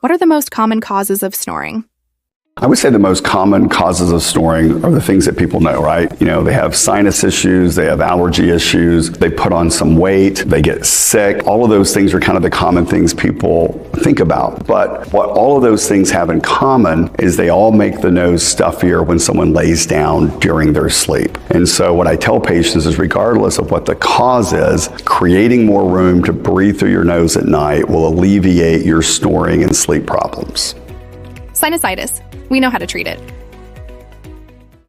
what are the most common causes of snoring? I would say the most common causes of snoring are the things that people know, right? They have sinus issues, they have allergy issues, they put on some weight, they get sick. All of those things are kind of the common things people think about. But what all of those things have in common is they all make the nose stuffier when someone lays down during their sleep. And so what I tell patients is, regardless of what the cause is, creating more room to breathe through your nose at night will alleviate your snoring and sleep problems. Sinusitis. We know how to treat it.